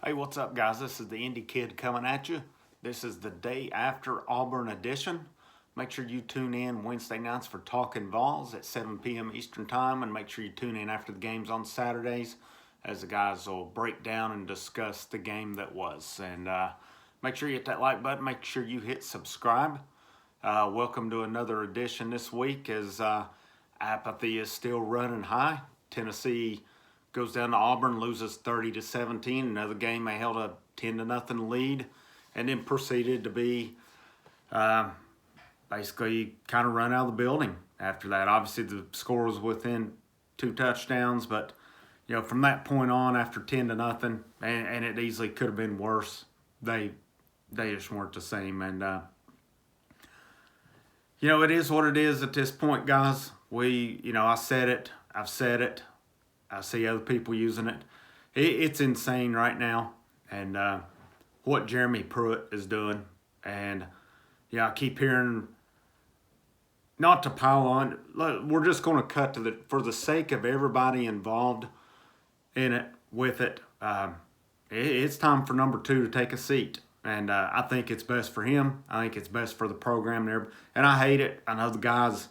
Hey, what's up, guys? This is the Indy Kid coming at you. This is the day after Auburn edition. Make sure you tune in Wednesday nights for Talkin VAWLS at 7 p.m. Eastern Time, and make sure you tune in after the games on Saturdays as the guys will break down and discuss the game that was. And make sure you hit that like button. Make sure you hit subscribe. Welcome to another edition this week as apathy is still running high. Tennessee goes down to Auburn, loses 30-17. Another game they held a 10-0 lead, and then proceeded to be basically kind of run out of the building after that. Obviously, the score was within 2 touchdowns, but from that point on, after 10-0, and it easily could have been worse. They just weren't the same, and it is what it is at this point, guys. I said it. I've said it. I see other people using it. It's insane right now, and what Jeremy Pruitt is doing. And I keep hearing, not to pile on, we're just going to cut to for the sake of everybody involved in it, with it. It's time for number 2 to take a seat, and I think it's best for him. I think it's best for the program and I hate it. I know the guy's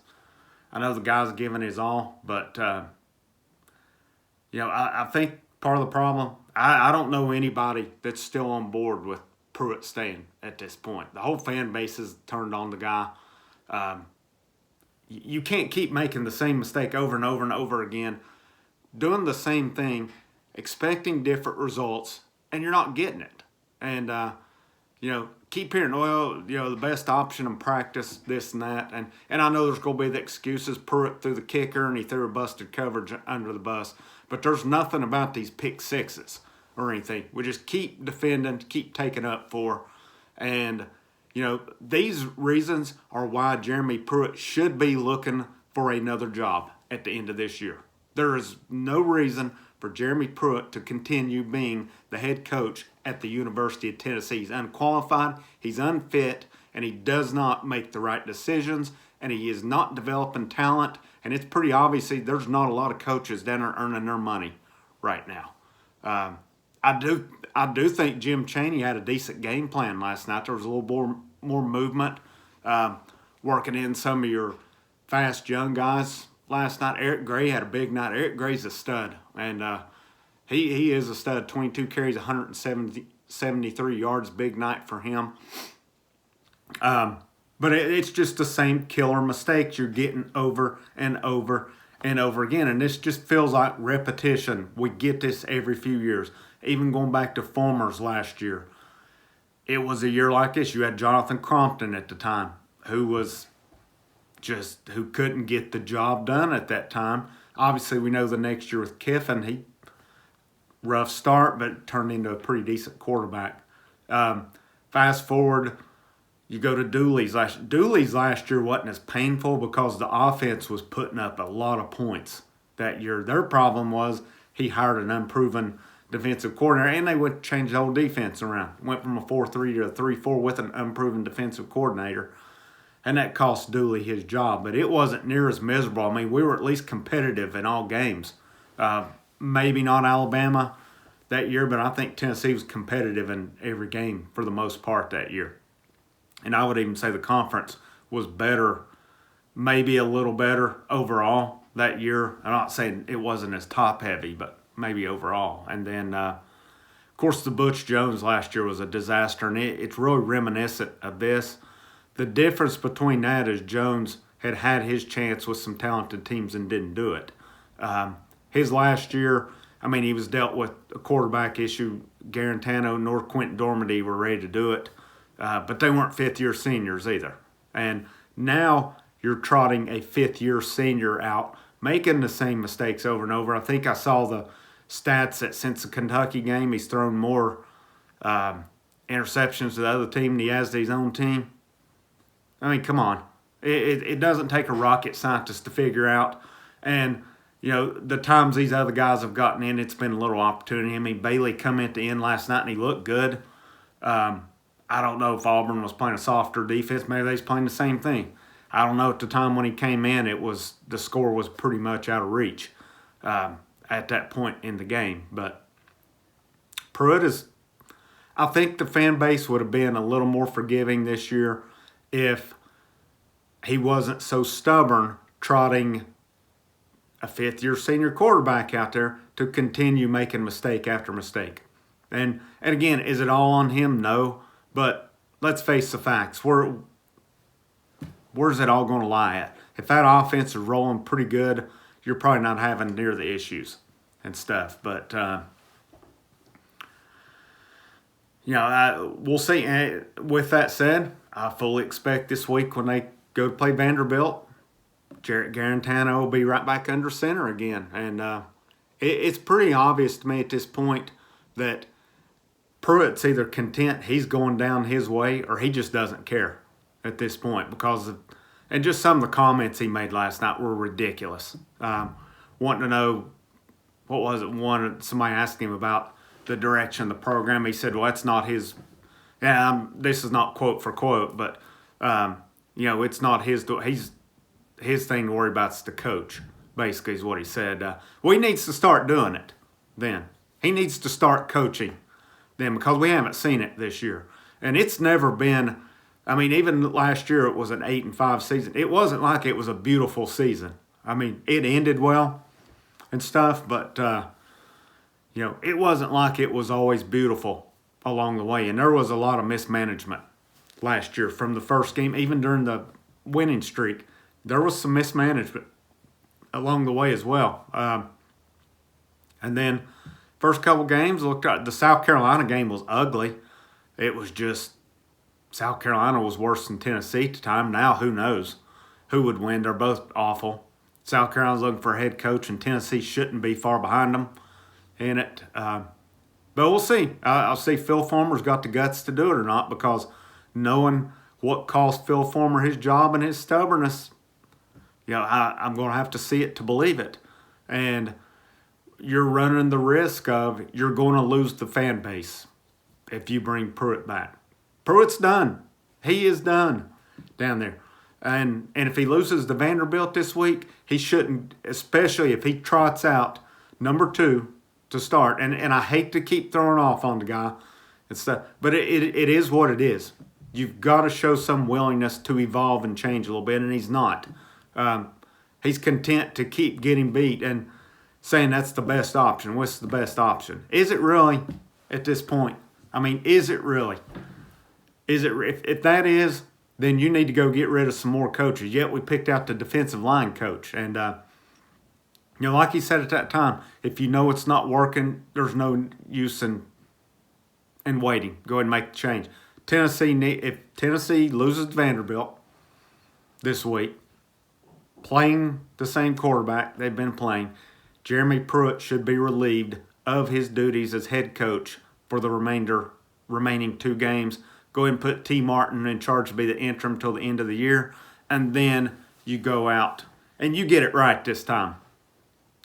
giving his all, but. I think part of the problem, I don't know anybody that's still on board with Pruitt staying at this point. The whole fan base is turned on the guy. You can't keep making the same mistake over and over and over again, doing the same thing, expecting different results, and you're not getting it. And, keep hearing, the best option in practice, this and that. And I know there's going to be the excuses. Pruitt threw the kicker and he threw a busted coverage under the bus. But there's nothing about these pick sixes or anything. We just keep defending, keep taking up for. And, these reasons are why Jeremy Pruitt should be looking for another job at the end of this year. There is no reason for Jeremy Pruitt to continue being the head coach at the University of Tennessee. He's unqualified, he's unfit, and he does not make the right decisions, and he is not developing talent. And it's pretty obvious there's not a lot of coaches that are earning their money right now. I do think Jim Chaney had a decent game plan last night. There was a little more movement, working in some of your fast young guys last night. Eric Gray had a big night. Eric Gray's a stud, and he is a stud. 22 carries, 173 yards, big night for him. But it's just the same killer mistakes you're getting over and over and over again. And this just feels like repetition. We get this every few years. Even going back to Fulmer's last year. It was a year like this. You had Jonathan Crompton at the time, who couldn't get the job done at that time. Obviously, we know the next year with Kiffin, rough start, but turned into a pretty decent quarterback. Fast forward, you go to Dooley's last year wasn't as painful because the offense was putting up a lot of points that year. Their problem was he hired an unproven defensive coordinator, and they would change the whole defense around. Went from a 4-3 to a 3-4 with an unproven defensive coordinator, and that cost Dooley his job. But it wasn't near as miserable. I mean, we were at least competitive in all games. Maybe not Alabama that year, but I think Tennessee was competitive in every game for the most part that year. And I would even say the conference was better, maybe a little better overall that year. I'm not saying it wasn't as top-heavy, but maybe overall. And then, of course, the Butch Jones last year was a disaster, and it's really reminiscent of this. The difference between that is Jones had his chance with some talented teams and didn't do it. His last year, he was dealt with a quarterback issue. Garantano nor Quentin Dormady were ready to do it. But they weren't fifth-year seniors either. And now you're trotting a fifth-year senior out, making the same mistakes over and over. I think I saw the stats that since the Kentucky game, he's thrown more interceptions to the other team than he has to his own team. Come on. It doesn't take a rocket scientist to figure out. And, the times these other guys have gotten in, it's been a little opportunity. Bailey come at the end last night and he looked good. I don't know if Auburn was playing a softer defense. Maybe they was playing the same thing. I don't know. At the time when he came in, the score was pretty much out of reach at that point in the game. But Pruitt is I think the fan base would have been a little more forgiving this year if he wasn't so stubborn trotting a fifth-year senior quarterback out there to continue making mistake after mistake. And again, is it all on him? No. But let's face the facts. Where's it all going to lie at? If that offense is rolling pretty good, you're probably not having near the issues and stuff. But, we'll see. And with that said, I fully expect this week when they go to play Vanderbilt, Jarrett Garantano will be right back under center again. And it's pretty obvious to me at this point that Pruitt's either content he's going down his way or he just doesn't care at this point and just some of the comments he made last night were ridiculous. Wanting to know, what was it? Somebody asked him about the direction of the program. He said, well, that's not his. This is not quote for quote, but, it's not his. His thing to worry about is the coach, basically, is what he said. Well, he needs to start doing it then. He needs to start coaching then because we haven't seen it this year. And it's never been, even last year it was an 8-5 season. It wasn't like it was a beautiful season. It ended well and stuff, but, it wasn't like it was always beautiful along the way. And there was a lot of mismanagement last year from the first game, even during the winning streak. There was some mismanagement along the way as well. And then first couple games, looked at the South Carolina game was ugly. It was just South Carolina was worse than Tennessee at the time. Now who knows who would win? They're both awful. South Carolina's looking for a head coach, and Tennessee shouldn't be far behind them in it. But we'll see. I'll see if Phil Fulmer's got the guts to do it or not, because knowing what cost Phil Fulmer his job and his stubbornness, I'm going to have to see it to believe it. And you're running the risk of you're going to lose the fan base if you bring Pruitt back. Pruitt's done. He is done down there. And if he loses to Vanderbilt this week, he shouldn't, especially if he trots out number 2 to start. And I hate to keep throwing off on the guy and stuff, but it is what it is. You've got to show some willingness to evolve and change a little bit, and he's not. He's content to keep getting beat and saying that's the best option. What's the best option? Is it really at this point? Is it really? If that is, then you need to go get rid of some more coaches. Yet we picked out the defensive line coach. And, like he said at that time, if you know it's not working, there's no use in waiting. Go ahead and make the change. If Tennessee loses to Vanderbilt this week, playing the same quarterback they've been playing, Jeremy Pruitt should be relieved of his duties as head coach for the remaining 2 games. Go ahead and put T. Martin in charge to be the interim till the end of the year, and then you go out and you get it right this time.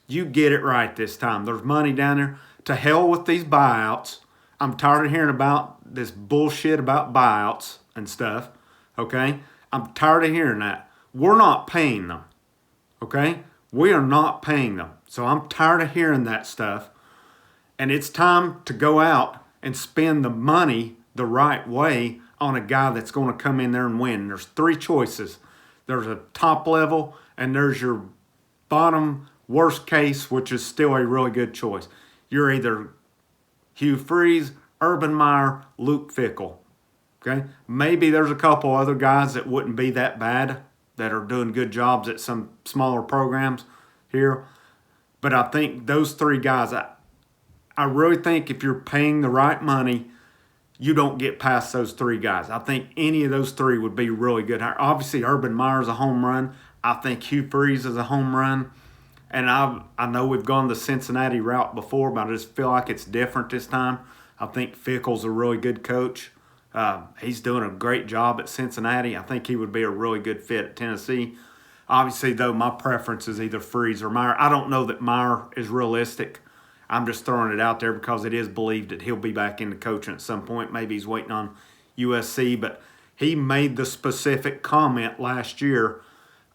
There's money down there. To hell with these buyouts. I'm tired of hearing about this bullshit about buyouts and stuff, okay? I'm tired of hearing that. We're not paying them, okay? We are not paying them. So I'm tired of hearing that stuff. And it's time to go out and spend the money the right way on a guy that's going to come in there and win. There's 3 choices. There's a top level, and there's your bottom worst case, which is still a really good choice. You're either Hugh Freeze, Urban Meyer, Luke Fickell. Okay? Maybe there's a couple other guys that wouldn't be that bad that are doing good jobs at some smaller programs here. But I think those 3 guys, I really think if you're paying the right money, you don't get past those 3 guys. I think any of those 3 would be really good. Obviously, Urban Meyer's a home run. I think Hugh Freeze is a home run. And I know we've gone the Cincinnati route before, but I just feel like it's different this time. I think Fickell's a really good coach. He's doing a great job at Cincinnati. I think he would be a really good fit at Tennessee. Obviously, though, my preference is either Freeze or Meyer. I don't know that Meyer is realistic. I'm just throwing it out there because it is believed that he'll be back into coaching at some point. Maybe he's waiting on USC, but he made the specific comment last year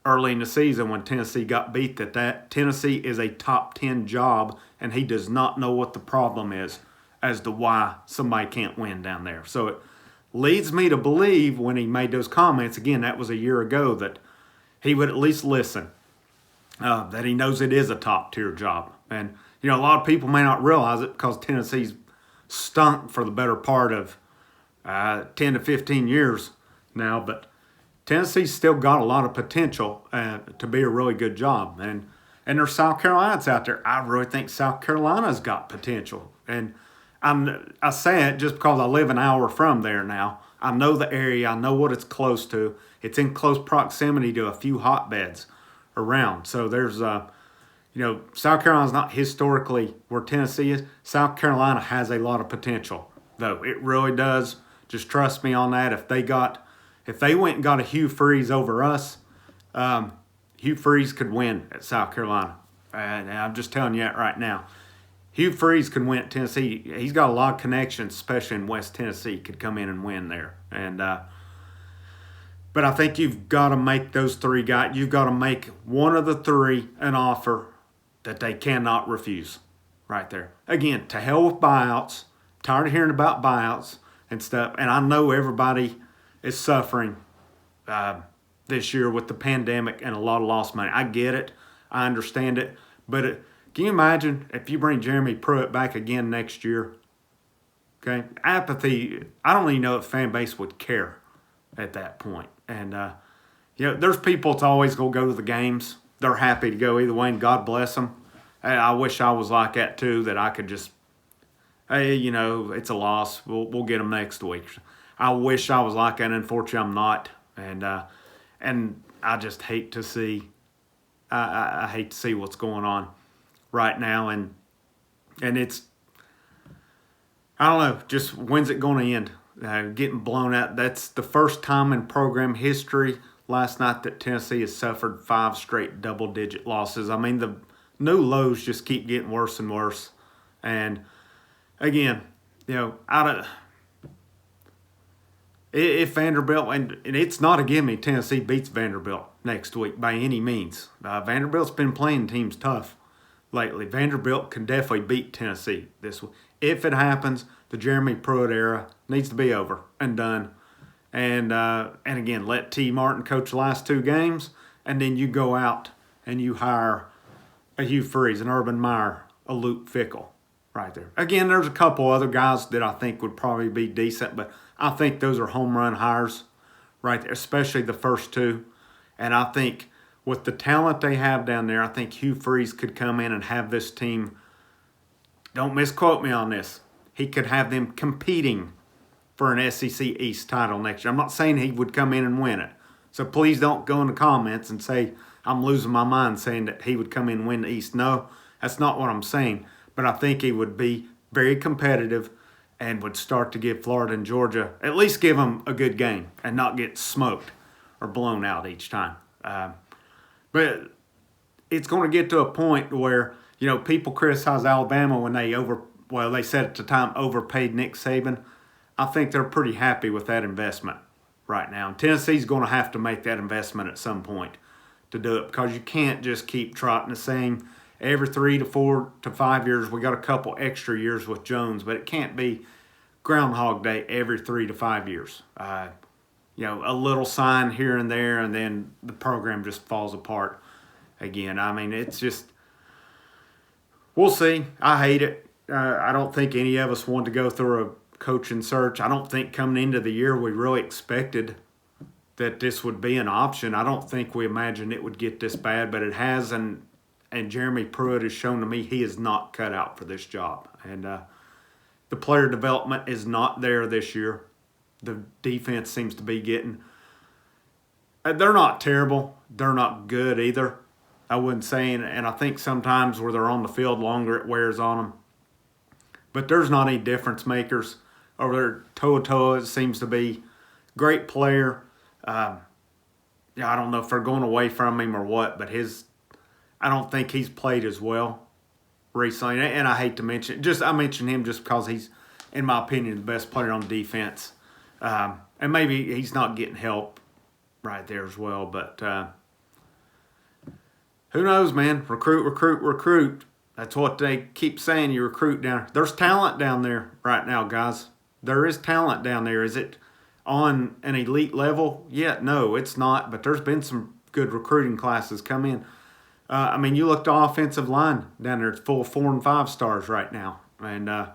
early in the season when Tennessee got beat that Tennessee is a top 10 job and he does not know what the problem is. as to why somebody can't win down there. So it leads me to believe when he made those comments, again, that was a year ago, that he would at least listen, that he knows it is a top-tier job. And, a lot of people may not realize it because Tennessee's stunk for the better part of 10 to 15 years now, but Tennessee's still got a lot of potential to be a really good job. And there's South Carolinians out there. I really think South Carolina's got potential. And I say it just because I live an hour from there now. I know the area. I know what it's close to. It's in close proximity to a few hotbeds around. So there's, South Carolina's not historically where Tennessee is. South Carolina has a lot of potential, though. It really does. Just trust me on that. If they went and got a Hugh Freeze over us, Hugh Freeze could win at South Carolina. And I'm just telling you that right now. Hugh Freeze could win at Tennessee. He's got a lot of connections, especially in West Tennessee, could come in and win there. And but I think you've got to make those three guys. You've got to make one of the three an offer that they cannot refuse right there. Again, to hell with buyouts. Tired of hearing about buyouts and stuff. And I know everybody is suffering this year with the pandemic and a lot of lost money. I get it. I understand it. But can you imagine if you bring Jeremy Pruitt back again next year? Okay, apathy. I don't even know if the fan base would care at that point. And there's people that's always gonna go to the games. They're happy to go either way, and God bless them. I wish I was like that too. That I could just, hey, it's a loss. We'll get them next week. I wish I was like that. Unfortunately, I'm not. And I just hate to see. I hate to see what's going on right now, and it's, I don't know, just when's it going to end? Getting blown out. That's the first time in program history last night that Tennessee has suffered 5 straight double-digit losses. I mean, the new lows just keep getting worse and worse. And again, if Vanderbilt, and it's not a gimme, Tennessee beats Vanderbilt next week by any means. Vanderbilt's been playing teams tough lately. Vanderbilt can definitely beat Tennessee this week. If it happens, the Jeremy Pruitt era needs to be over and done. And again, let T. Martin coach the last 2 games, and then you go out and you hire a Hugh Freeze, an Urban Meyer, a Luke Fickell right there. Again, there's a couple other guys that I think would probably be decent, but I think those are home run hires right there, especially the first 2. And I think with the talent they have down there, I think Hugh Freeze could come in and have this team, don't misquote me on this, he could have them competing for an SEC East title next year. I'm not saying he would come in and win it. So please don't go in the comments and say I'm losing my mind saying that he would come in and win the East. No, that's not what I'm saying. But I think he would be very competitive and would start to give Florida and Georgia, at least give them a good game and not get smoked or blown out each time. But it's going to get to a point where, people criticize Alabama when they said at the time overpaid Nick Saban. I think they're pretty happy with that investment right now. And Tennessee's going to have to make that investment at some point to do it, because you can't just keep trotting the same every 3 to 4 to 5 years. We got a couple extra years with Jones, but it can't be Groundhog Day every 3 to 5 years. A little sign here and there, and then the program just falls apart again. I mean, it's just, we'll see. I hate it. I don't think any of us want to go through a coaching search. I don't think coming into the year we really expected that this would be an option. I don't think we imagined it would get this bad, but it has, and Jeremy Pruitt has shown to me he is not cut out for this job. And the player development is not there this year. The defense seems to be getting, they're not terrible. They're not good either, I wouldn't say. And I think sometimes where they're on the field longer, it wears on them. But there's not any difference makers over there. Toa seems to be great player. I don't know if they're going away from him or what, but I don't think he's played as well recently. And I hate to mention, I mention him just because he's, in my opinion, the best player on defense. And maybe he's not getting help right there as well. But who knows, man? Recruit. That's what they keep saying. You recruit down there. There's talent down there right now, guys. There is talent down there. Is it on an elite level? Yeah, no, it's not. But there's been some good recruiting classes come in. I mean, you look at the offensive line down there. It's full of 4 and 5 stars right now. And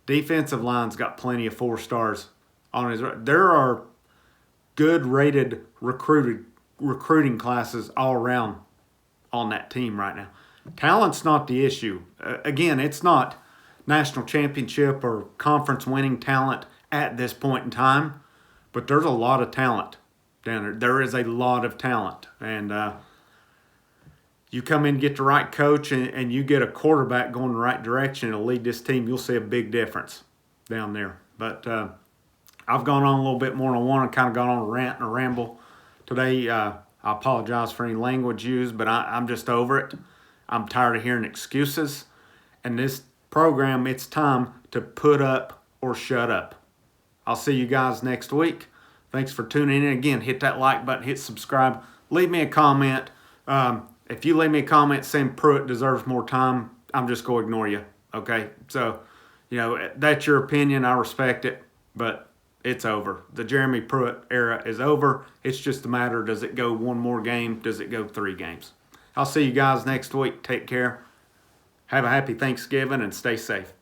defensive line's got plenty of 4 stars on his. There are good rated recruiting classes all around on that team right now. Talent's not the issue. Again, it's not national championship or conference winning talent at this point in time, but there's a lot of talent down there. There is a lot of talent. And you come in and get the right coach and you get a quarterback going the right direction and lead this team, you'll see a big difference down there. But I've gone on a little bit more than I want. I've kind of gone on a rant and a ramble today. I apologize for any language used, but I'm just over it. I'm tired of hearing excuses. And this program, it's time to put up or shut up. I'll see you guys next week. Thanks for tuning in. Again, hit that like button, hit subscribe. Leave me a comment. If you leave me a comment saying Pruitt deserves more time, I'm just going to ignore you. Okay? So, that's your opinion. I respect it. But it's over. The Jeremy Pruitt era is over. It's just a matter, does it go 1 more game? Does it go 3 games? I'll see you guys next week. Take care. Have a happy Thanksgiving and stay safe.